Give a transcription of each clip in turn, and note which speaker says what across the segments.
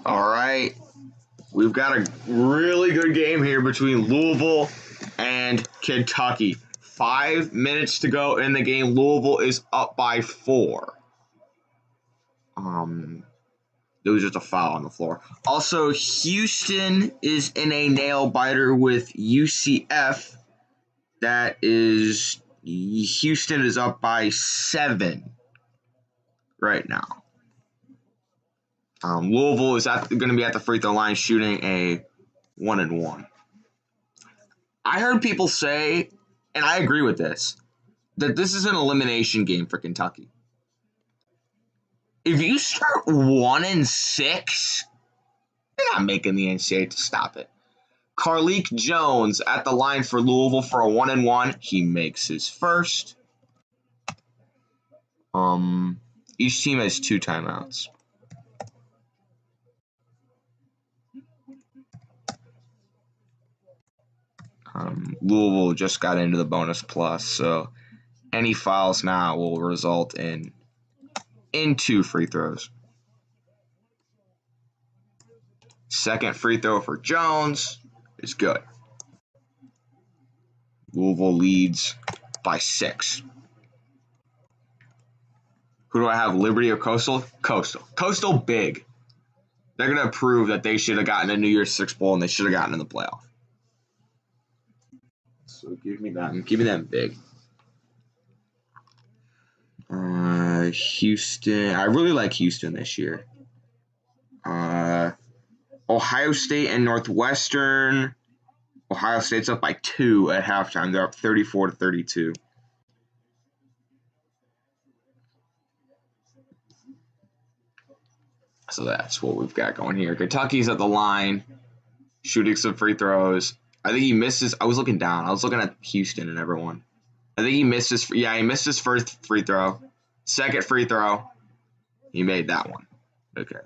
Speaker 1: All right. We've got a really good game here between Louisville and Kentucky. 5 minutes to go in the game. Louisville is up by 4. There was just a foul on the floor. Also, Houston is in a nail biter with UCF. That is, Houston is up by 7 right now. Louisville is going to be at the free throw line shooting a 1-1. I heard people say, and I agree with this, that this is an elimination game for Kentucky. If you start 1-6, you're not making the NCAA to stop it. Carleek Jones at the line for Louisville for a 1-1. He makes his first. Each team has 2 timeouts. Louisville just got into the bonus plus, so any fouls now will result in 2 free throws. Second free throw for Jones is good. Louisville leads by 6. Who do I have, Liberty or Coastal? Coastal. Coastal big. They're going to prove that they should have gotten a New Year's Six Bowl and they should have gotten in the playoff. So give me that. Give me them big. Houston. I really like Houston this year. Ohio State and Northwestern. Ohio State's up by 2 at halftime. They're up 34-32. So that's what we've got going here. Kentucky's at the line, shooting some free throws. I think he misses. I was looking down. I was looking at Houston and everyone. I think he missed his. Yeah, he missed his first free throw. Second free throw, he made that one. Okay.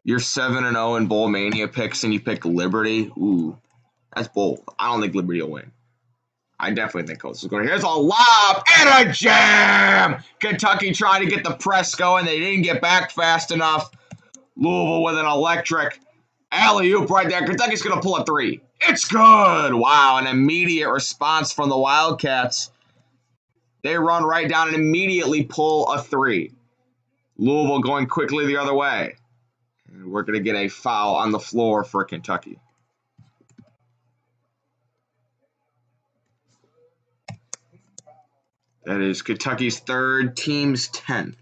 Speaker 1: You're 7-0 in Bowl Mania picks, and you pick Liberty. Ooh, that's bold. I don't think Liberty will win. I definitely think Coastal's going to. Here's a lob and a jam! Kentucky trying to get the press going. They didn't get back fast enough. Louisville with an electric alley-oop right there. Kentucky's going to pull a 3. It's good! Wow, an immediate response from the Wildcats. They run right down and immediately pull a 3. Louisville going quickly the other way. And we're going to get a foul on the floor for Kentucky. That is Kentucky's 3rd, team's 10th.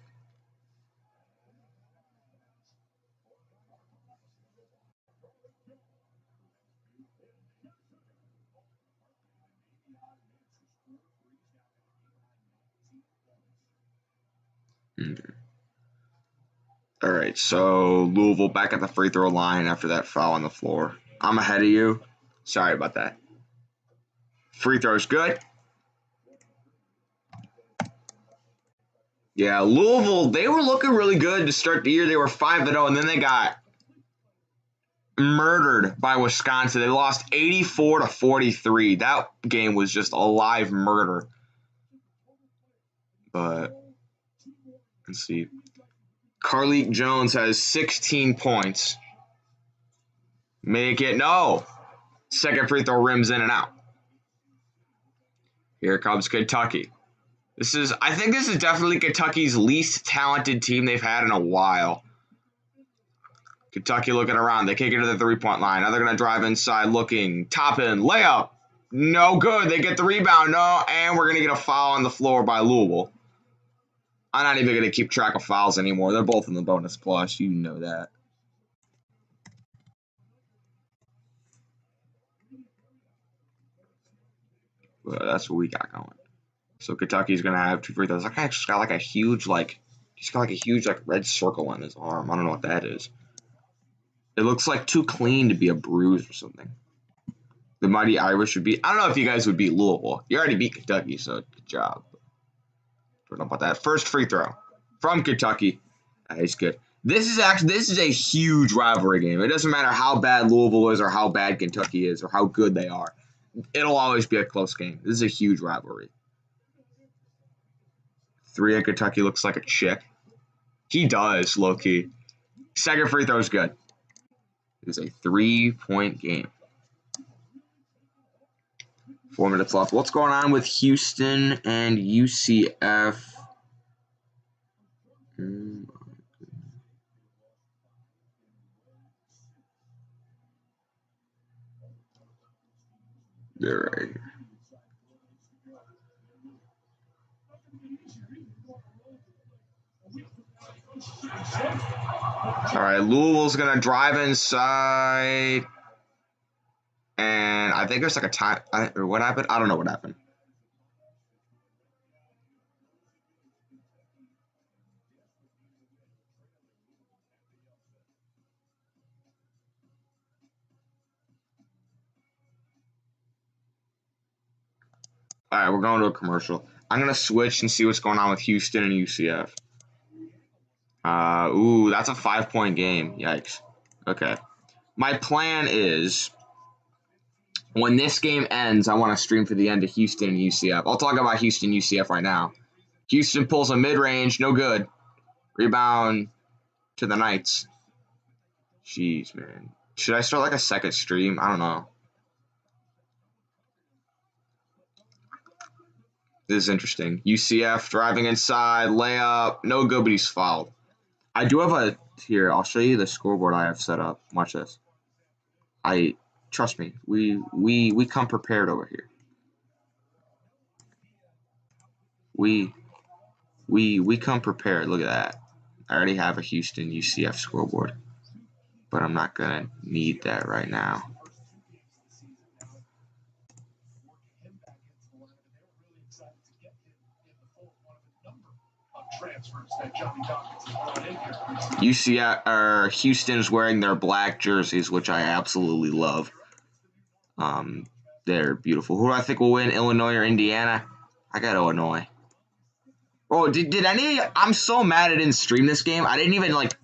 Speaker 1: All right, so Louisville back at the free throw line after that foul on the floor. I'm ahead of you. Sorry about that. Free throw's good. Yeah, Louisville, they were looking really good to start the year. They were 5-0, and then they got murdered by Wisconsin. They lost 84-43. That game was just a live murder. But let's see. Carleek Jones has 16 points. Make it no. Second free throw rims in and out. Here comes Kentucky. I think this is definitely Kentucky's least talented team they've had in a while. Kentucky looking around. They kick it to the 3-point line. Now they're going to drive inside looking. Top in. Layup. No good. They get the rebound. No. And we're going to get a foul on the floor by Louisville. I'm not even going to keep track of fouls anymore. They're both in the bonus plus. You know that. Well, that's what we got going. So Kentucky's going to have 2 free throws. That guy just got like a huge, red circle on his arm. I don't know what that is. It looks like too clean to be a bruise or something. The Mighty Irish would beat. I don't know if you guys would beat Louisville. You already beat Kentucky, so good job. Don't know about that. First free throw from Kentucky. It's good. This is a huge rivalry game. It doesn't matter how bad Louisville is or how bad Kentucky is or how good they are. It'll always be a close game. This is a huge rivalry. 3 at Kentucky looks like a chick. He does, low-key. Second free throw is good. It is a 3-point game. 4 minutes left. What's going on with Houston and UCF? They're right here. All right, Louisville's going to drive inside. And I think there's like a time. Or what happened? I don't know what happened. All right, we're going to a commercial. I'm going to switch and see what's going on with Houston and UCF. Ooh, that's a 5-point game. Yikes. Okay. My plan is, when this game ends, I want to stream for the end of Houston and UCF. I'll talk about Houston UCF right now. Houston pulls a mid-range, no good. Rebound to the Knights. Jeez, man. Should I start like a second stream? I don't know. This is interesting. UCF driving inside, layup, no good, but he's fouled. I do have a here. I'll show you the scoreboard I have set up. Watch this. Trust me. We come prepared over here. We come prepared. Look at that. I already have a Houston UCF scoreboard, but I'm not gonna need that right now. UCF or Houston's wearing their black jerseys, which I absolutely love. They're beautiful. Who do I think will win, Illinois or Indiana? I got Illinois. Oh, did any? I'm so mad I didn't stream this game. I didn't even like.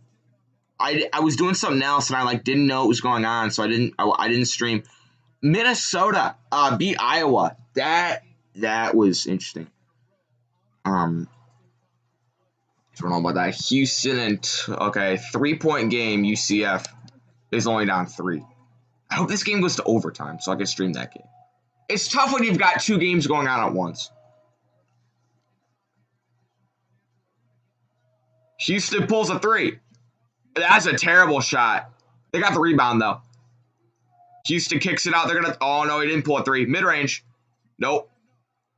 Speaker 1: I was doing something else and I like didn't know what was going on, so I didn't stream. Minnesota beat Iowa. That was interesting. I don't know about that. Houston and okay, 3-point game. UCF is only down 3. I hope this game goes to overtime so I can stream that game. It's tough when you've got 2 games going on at once. Houston pulls a 3. That's a terrible shot. They got the rebound though. Houston kicks it out. They're gonna. Oh no, he didn't pull a 3. Mid-range. Nope.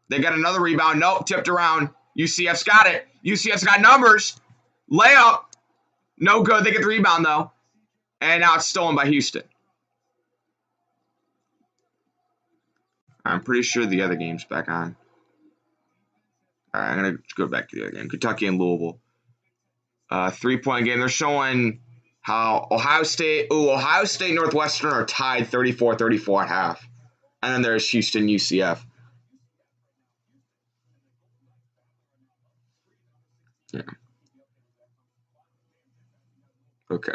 Speaker 1: They got another rebound. Nope. Tipped around. UCF's got it. UCF's got numbers. Layup. No good. They get the rebound, though. And now it's stolen by Houston. I'm pretty sure the other game's back on. All right, I'm going to go back to the other game. Kentucky and Louisville. 3-point game. They're showing how Ohio State, Northwestern are tied 34-34 at half. And then there's Houston, UCF. Yeah. Okay.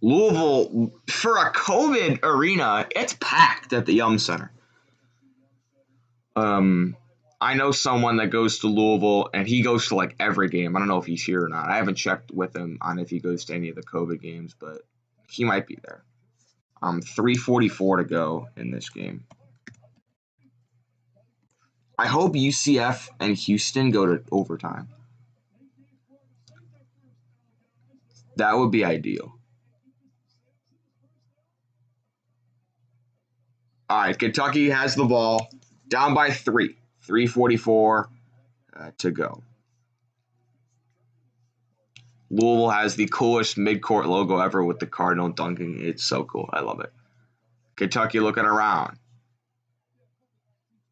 Speaker 1: Louisville, for a COVID arena, it's packed at the Yum Center. I know someone that goes to Louisville, and he goes to like every game. I don't know if he's here or not. I haven't checked with him on if he goes to any of the COVID games, but he might be there. 3:44 to go in this game. I hope UCF and Houston go to overtime. That would be ideal. All right, Kentucky has the ball, down by 3. 3:44 to go. Louisville has the coolest midcourt logo ever with the Cardinal dunking. It's so cool. I love it. Kentucky looking around.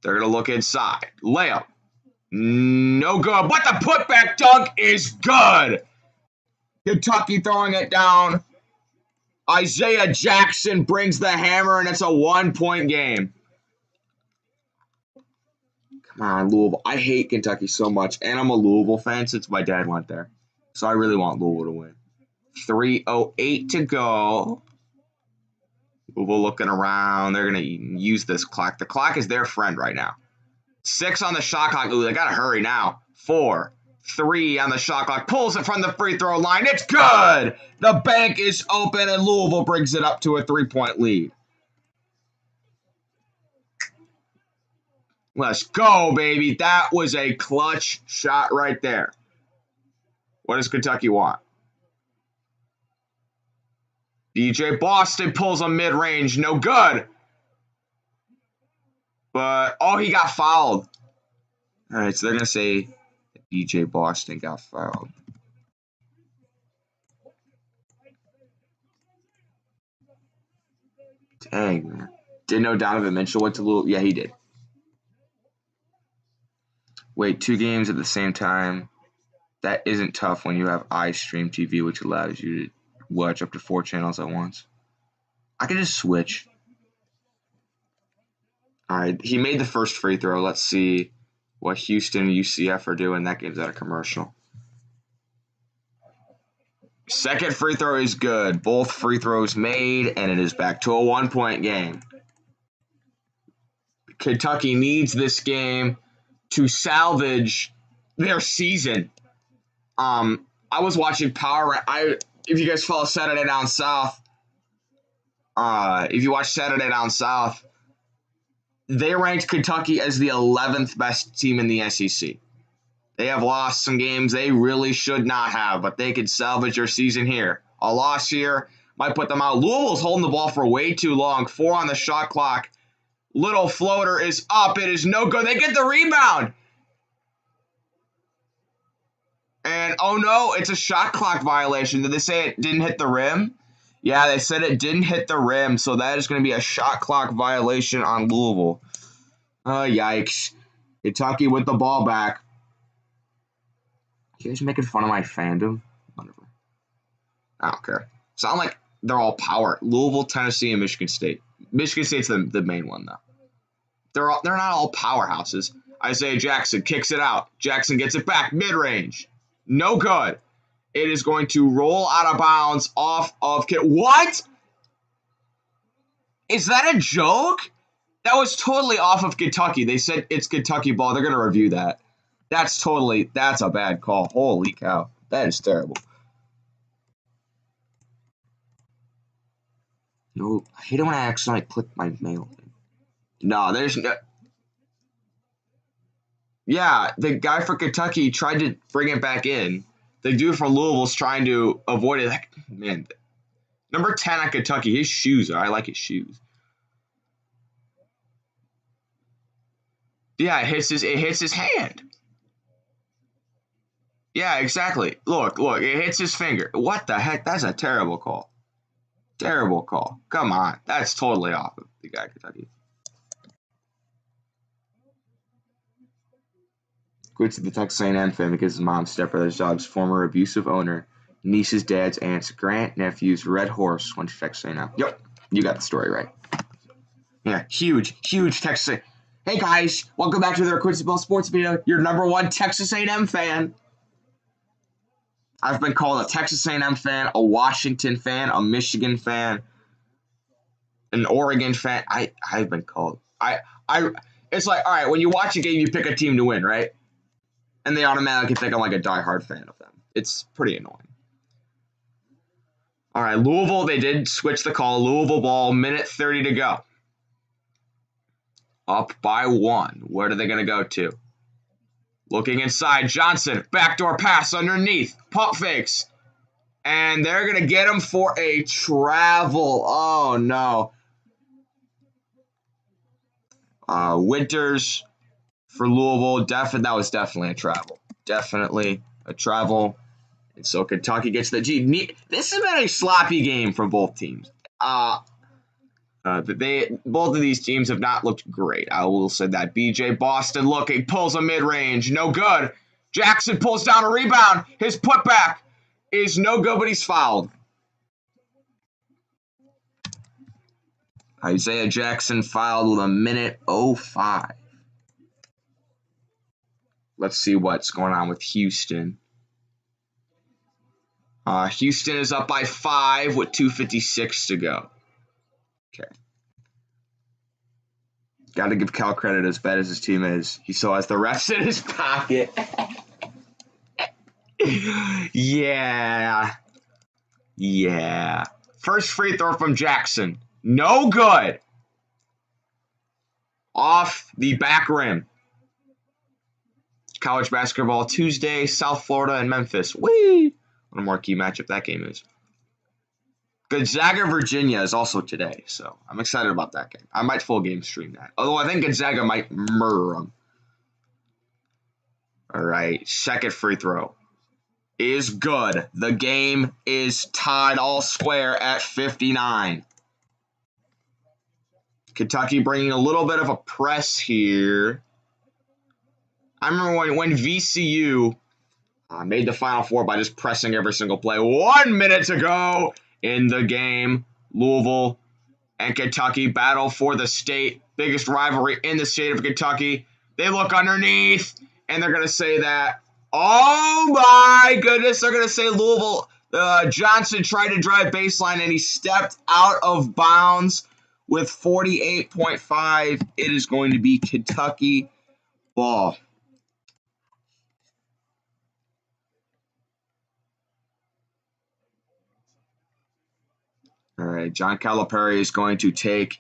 Speaker 1: They're going to look inside. Layup. No good. But the putback dunk is good. Kentucky throwing it down. Isaiah Jackson brings the hammer, and it's a 1-point game. Come on, Louisville. I hate Kentucky so much, and I'm a Louisville fan since my dad went there. So I really want Louisville to win. 3:08 to go. Louisville looking around. They're going to use this clock. The clock is their friend right now. 6 on the shot clock. Ooh, they got to hurry now. 4, 3 on the shot clock. Pulls it from the free throw line. It's good. The bank is open, and Louisville brings it up to a 3-point lead. Let's go, baby. That was a clutch shot right there. What does Kentucky want? DJ Boston pulls a mid-range. No good. But, oh, he got fouled. All right, so they're going to say DJ Boston got fouled. Dang, man. Didn't know Donovan Mitchell went to Louisville. Yeah, he did. Wait, 2 games at the same time. That isn't tough when you have iStream TV, which allows you to watch up to 4 channels at once. I can just switch. All right, he made the first free throw. Let's see what Houston and UCF are doing. That game's at a commercial. Second free throw is good. Both free throws made, and it is back to a 1-point game. Kentucky needs this game to salvage their season. I was watching if you guys follow Saturday Down South, if you watch Saturday Down South, they ranked Kentucky as the 11th best team in the SEC. They have lost some games they really should not have, but they could salvage their season here. A loss here might put them out. Louisville's holding the ball for way too long. 4 on the shot clock. Little floater is up. It is no good. They get the rebound. And, oh no, it's a shot clock violation. Did they say it didn't hit the rim? Yeah, they said it didn't hit the rim, so that is going to be a shot clock violation on Louisville. Yikes. Kentucky with the ball back. You guys making fun of my fandom? Whatever. I don't care. Sound like they're all power. Louisville, Tennessee, and Michigan State. Michigan State's the main one, though. They're not all powerhouses. Isaiah Jackson kicks it out. Jackson gets it back. Mid-range. No good. It is going to roll out of bounds off of What? Is that a joke? That was totally off of Kentucky. They said it's Kentucky ball. They're going to review that. That's a bad call. Holy cow. That is terrible. No, I hate it when I accidentally click my mail. No, there's no. Yeah, the guy for Kentucky tried to bring it back in. The dude from Louisville's trying to avoid it. Man, number 10 on Kentucky, his shoes. I like his shoes. Yeah, it hits his hand. Yeah, exactly. Look, it hits his finger. What the heck? That's a terrible call. Terrible call. Come on. That's totally off of the guy Kentucky. Quits the Texas A&M fan because his mom's stepbrother's dog's former abusive owner, niece's dad's aunt's grandnephew's red horse went to Texas A&M. Yep, you got the story right. Yeah, huge Texas A&M. Hey guys, welcome back to the Quincy Ball Sports video. Your number 1 Texas A&M fan. I've been called a Texas A&M fan, a Washington fan, a Michigan fan, an Oregon fan. I've been called. It's like, all right, when you watch a game, you pick a team to win, right? And they automatically think I'm like a diehard fan of them. It's pretty annoying. All right, Louisville, they did switch the call. Louisville ball, minute 30 to go. Up by 1. Where are they going to go to? Looking inside, Johnson, backdoor pass underneath, pump fakes. And they're going to get him for a travel. Oh, no. Winters for Louisville, that was definitely a travel. Definitely a travel. And so Kentucky gets the G. This has been a sloppy game for both teams. Both of these teams have not looked great. I will say that. BJ Boston looking, pulls a mid-range, no good. Jackson pulls down a rebound. His putback is no good, but he's fouled. Isaiah Jackson fouled with a minute 05. Let's see what's going on with Houston. Houston is up by 5 with 2:56 to go. Okay. Got to give Cal credit as bad as his team is. He still has the refs in his pocket. Yeah. Yeah. First free throw from Jackson. No good. Off the back rim. College basketball Tuesday, South Florida and Memphis. Whee! What a marquee matchup that game is. Gonzaga, Virginia is also today, so I'm excited about that game. I might full game stream that. Although I think Gonzaga might murder them. All right, second free throw is good. The game is tied all square at 59. Kentucky bringing a little bit of a press here. I remember when VCU made the Final Four by just pressing every single play. 1 minute to go in the game. Louisville and Kentucky battle for the state. Biggest rivalry in the state of Kentucky. They look underneath, and they're going to say that. Oh, my goodness. They're going to say Louisville. Johnson tried to drive baseline, and he stepped out of bounds with 48.5. It is going to be Kentucky ball. All right, John Calipari is going to take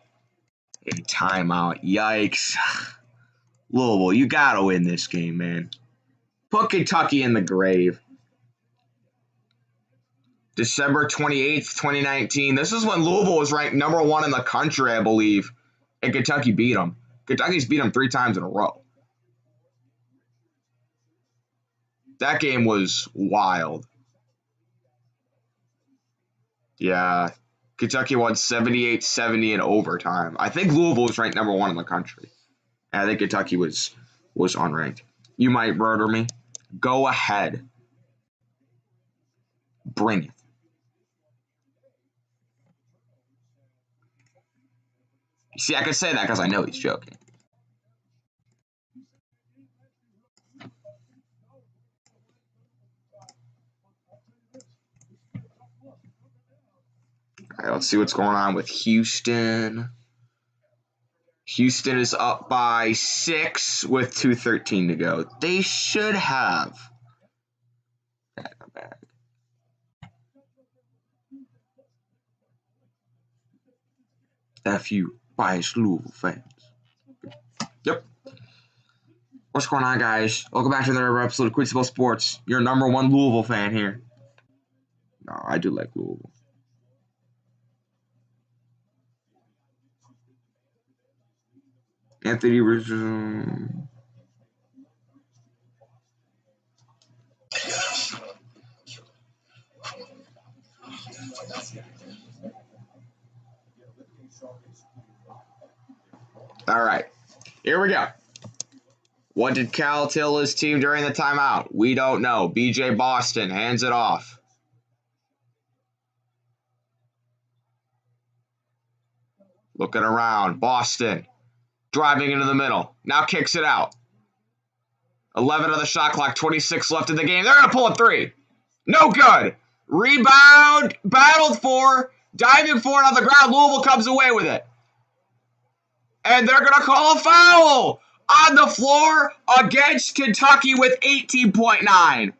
Speaker 1: a timeout. Yikes. Louisville, you got to win this game, man. Put Kentucky in the grave. December 28th, 2019. This is when Louisville was ranked #1 in the country, I believe, and Kentucky beat them. Kentucky's beat them 3 times in a row. That game was wild. Yeah. Kentucky won 78-70 in overtime. I think Louisville was ranked #1 in the country. And I think Kentucky was unranked. You might murder me. Go ahead. Bring it. You see, I can say that because I know he's joking. All right, let's see what's going on with Houston. Houston is up by 6 with 2:13 to go. They should have. Not bad. F you, biased Louisville fans. Yep. What's going on, guys? Welcome back to another episode of Quincyville Sports. Your #1 Louisville fan here. No, I do like Louisville. Anthony Rizzo. All right, here we go. What did Cal tell his team during the timeout? We don't know. BJ Boston hands it off. Looking around. Boston driving into the middle. Now kicks it out. 11 on the shot clock. 26 left in the game. They're going to pull a 3. No good. Rebound. Battled for. Diving for it on the ground. Louisville comes away with it. And they're going to call a foul on the floor against Kentucky with 18.9.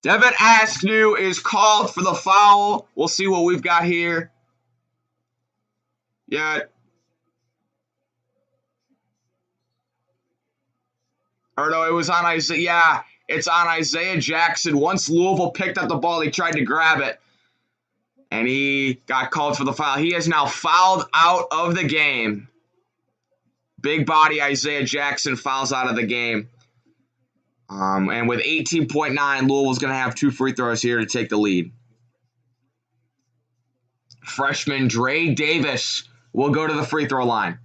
Speaker 1: Devin Askew is called for the foul. We'll see what we've got here. Yeah. Or no, it was on Isaiah. Yeah, it's on Isaiah Jackson. Once Louisville picked up the ball, he tried to grab it. And he got called for the foul. He is now fouled out of the game. Big body Isaiah Jackson fouls out of the game. And with 18.9, Louisville's going to have 2 free throws here to take the lead. Freshman Dre Davis will go to the free throw line.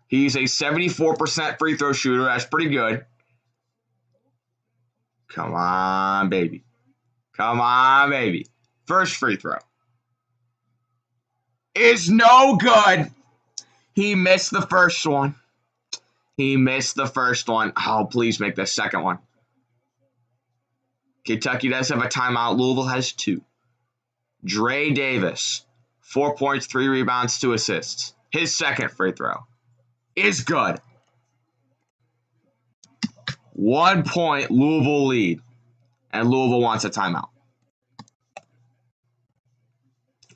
Speaker 1: He's a 74% free throw shooter. That's pretty good. Come on, baby. Come on, baby. First free throw is no good. He missed the first one. He missed the first one. Oh, please make the second one. Kentucky does have a timeout. Louisville has 2. Dre Davis, 4 points, 3 rebounds, 2 assists. His second free throw is good. 1 point Louisville lead. And Louisville wants a timeout.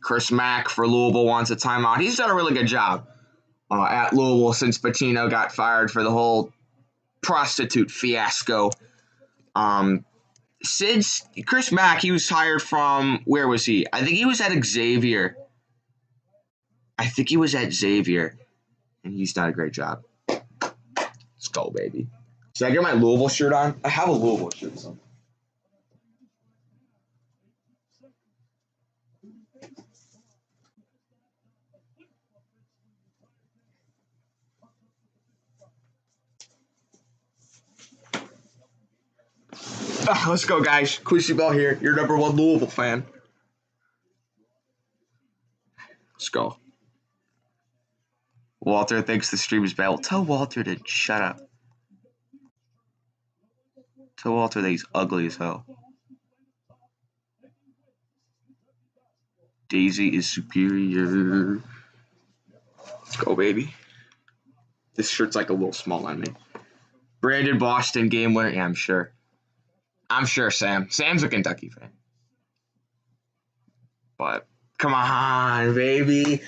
Speaker 1: Chris Mack for Louisville wants a timeout. He's done a really good job at Louisville since Pitino got fired for the whole prostitute fiasco. Since Chris Mack, he was hired from, where was he? I think he was at Xavier. And he's done a great job. Let's go, baby. Should I get my Louisville shirt on? I have a Louisville shirt, so. Let's go, guys. Quincy Bell here, your #1 Louisville fan. Let's go. Walter thinks the stream is bad. Well, tell Walter to shut up. Tell Walter that he's ugly as hell. Daisy is superior. Let's go, baby. This shirt's like a little small on me. Brandon Boston game winner. Yeah, I'm sure. I'm sure Sam. Sam's a Kentucky fan. But come on, baby.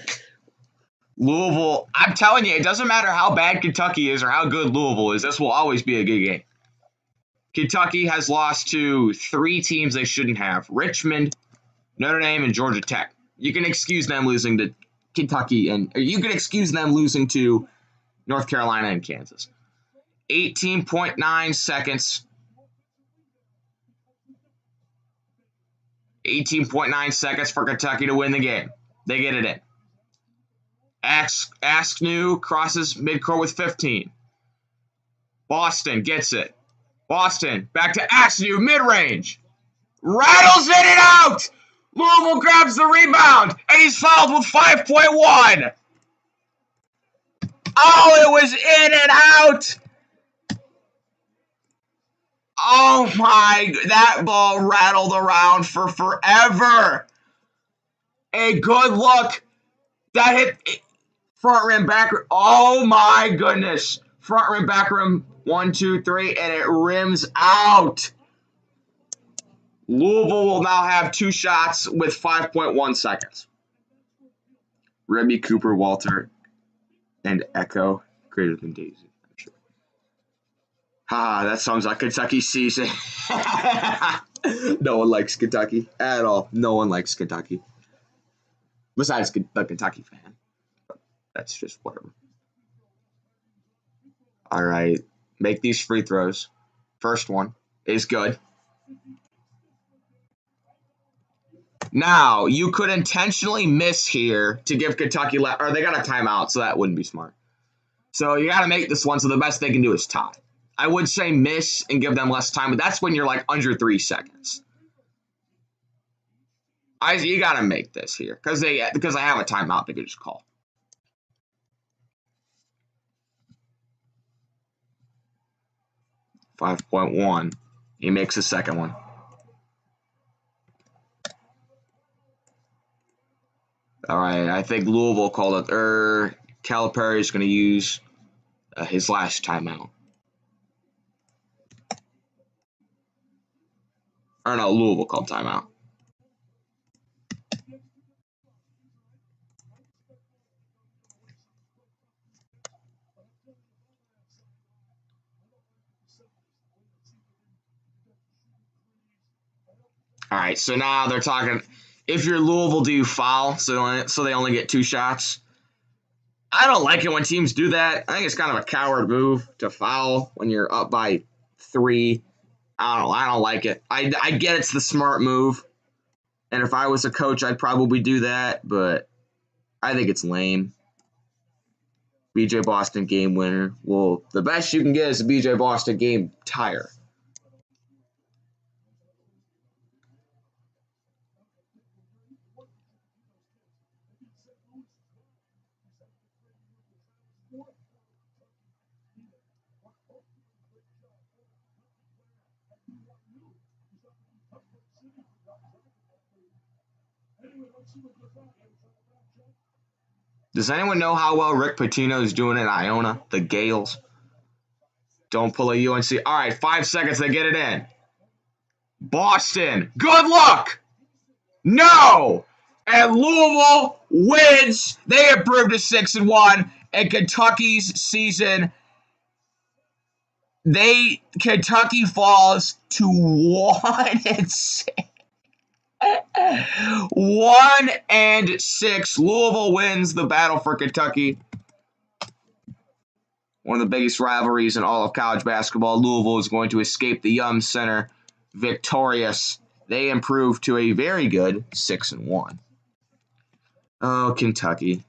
Speaker 1: Louisville, I'm telling you, it doesn't matter how bad Kentucky is or how good Louisville is. This will always be a good game. Kentucky has lost to 3 teams they shouldn't have. Richmond, Notre Dame, and Georgia Tech. You can excuse them losing to Kentucky, or you can excuse them losing to North Carolina and Kansas. 18.9 seconds. 18.9 seconds for Kentucky to win the game. They get it in. Asknew crosses midcourt with 15. Boston gets it. Boston back to Asknew, mid-range. Rattles in and out! Louisville grabs the rebound, and he's fouled with 5.1. Oh, it was in and out! Oh my, that ball rattled around for forever. A good look. That hit front rim, back rim. Oh my goodness. Front rim, back rim. 1, 2, 3, and it rims out. Louisville will now have 2 shots with 5.1 seconds. Remy, Cooper, Walter, and Echo greater than Daisy. That sounds like Kentucky season. No one likes Kentucky at all. No one likes Kentucky. Besides the Kentucky fan. But that's just whatever. All right. Make these free throws. First one is good. Now, you could intentionally miss here to give Kentucky or they got a timeout, so that wouldn't be smart. So you got to make this one, so the best they can do is tie. I would say miss and give them less time, but that's when you're like under 3 seconds. You got to make this here because I have a timeout they could just call. .1. He makes the second one. All right, I think Louisville called it. Calipari is going to use his last timeout. Or no, Louisville called timeout. All right, so now they're talking. If you're Louisville, do you foul? So they only get 2 shots. I don't like it when teams do that. I think it's kind of a coward move to foul when you're up by 3. I don't like it. I get it's the smart move. And if I was a coach, I'd probably do that. But I think it's lame. BJ Boston game winner. Well, the best you can get is a BJ Boston game tire. Does anyone know how well Rick Pitino is doing in Iona, the Gales? Don't pull a UNC. All right, 5 seconds to get it in. Boston. Good luck. No. And Louisville wins. They improved to 6-1. And Kentucky's season, Kentucky falls to 1-6. 1-6. Louisville wins the battle for Kentucky. One of the biggest rivalries in all of college basketball. Louisville is going to escape the Yum Center victorious. They improved to a very good 6-1. Oh, Kentucky.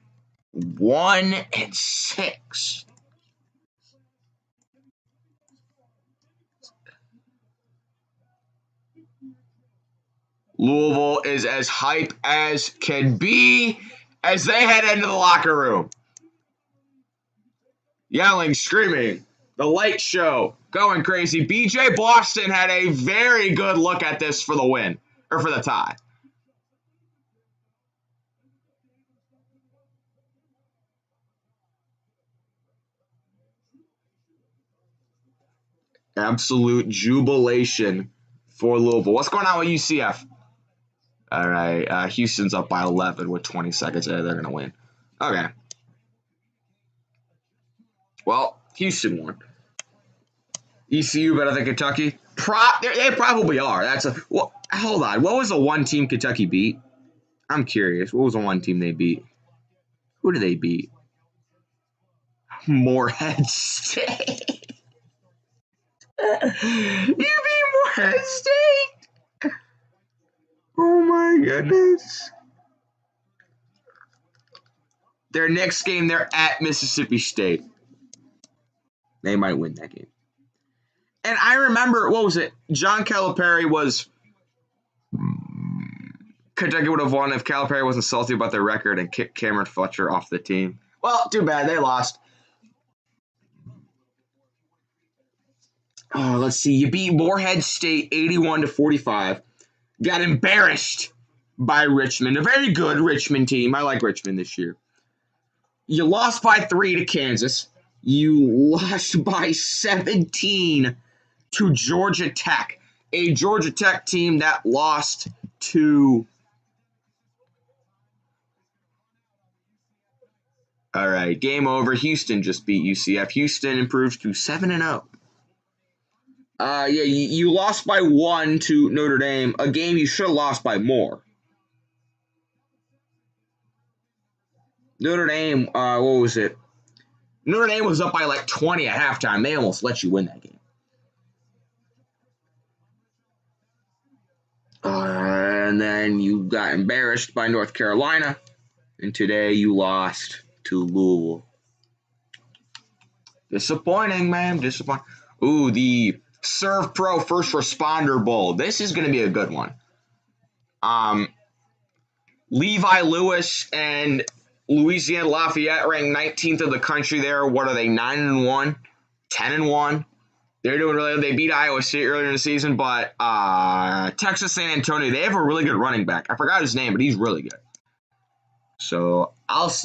Speaker 1: 1-6. Louisville is as hype as can be as they head into the locker room. Yelling, screaming, the light show, going crazy. BJ Boston had a very good look at this for the win, or for the tie. Absolute jubilation for Louisville. What's going on with UCF? All right, Houston's up by 11 with 20 seconds. They're going to win. Okay. Well, Houston won. ECU better than Kentucky? They probably are. Well, hold on. What was the one team Kentucky beat? I'm curious. What was the one team they beat? Who did they beat? Morehead State. You beat Morehead State? Oh my goodness. Their next game, they're at Mississippi State. They might win that game. And I remember, what was it? John Calipari was... Kentucky would have won if Calipari wasn't salty about their record and kicked Cameron Fletcher off the team. Well, too bad. They lost. Oh, let's see. You beat Morehead State 81-45. Got embarrassed by Richmond. A very good Richmond team. I like Richmond this year. You lost by 3 to Kansas. You lost by 17 to Georgia Tech. A Georgia Tech team that lost to... All right, game over. Houston just beat UCF. Houston improves to 7-0. Yeah, you lost by 1 to Notre Dame, a game you should have lost by more. Notre Dame, what was it? Notre Dame was up by like 20 at halftime. They almost let you win that game. And then you got embarrassed by North Carolina. And today you lost to Louisville. Disappointing, man. Disappointing. Ooh, the Serve Pro First Responder Bowl. This is going to be a good one. Levi Lewis and Louisiana Lafayette ranked 19th in the country there. What are they, 9-1? 10-1? They're doing really good. They beat Iowa State earlier in the season, but Texas San Antonio, they have a really good running back. I forgot his name, but he's really good. So I'll see.